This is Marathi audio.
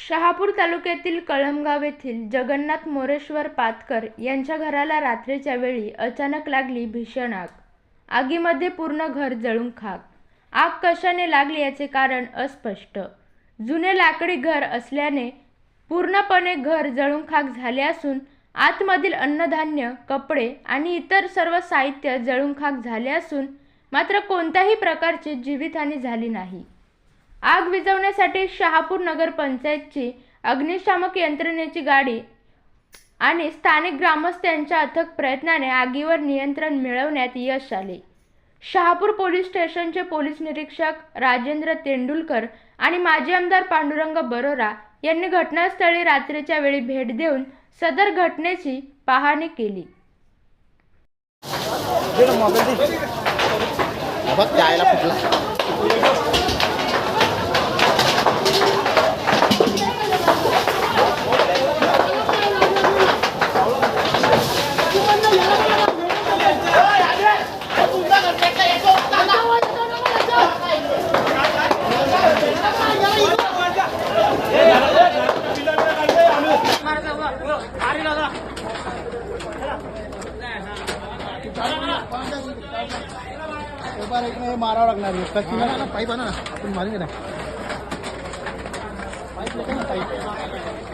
शहापूर तालुक्यातील कळमगाव येथील जगन्नाथ मोरेश्वर पातकर यांच्या घराला रात्रीच्या वेळी अचानक लागली भीषण आग। आगीमध्ये पूर्ण घर जळून खाक। आग कशाने लागली याचे कारण अस्पष्ट। जुने लाकडी घर असल्याने पूर्णपणे घर जळून खाक झाले असून आतमधील अन्नधान्य, कपडे आणि इतर सर्व साहित्य जळून खाक झाले असून मात्र कोणत्याही प्रकारची जीवितहानी झाली नाही। आग विझवण्यासाठी शहापूर नगर पंचायतची अग्निशामक यंत्रणेची गाडी आणि स्थानिक ग्रामस्थांच्या अथक प्रयत्नाने आगीवर नियंत्रण मिळवण्यात यश आले। शहापूर पोलीस स्टेशनचे पोलीस निरीक्षक राजेंद्र तेंडुलकर आणि माजी आमदार पांडुरंग बरोरा यांनी घटनास्थळी रात्रीच्या वेळी भेट देऊन सदर घटनेची पाहणी केली। मारावं लागणार आहे पाईप आणा ना, आपण मारून घ्या पाईप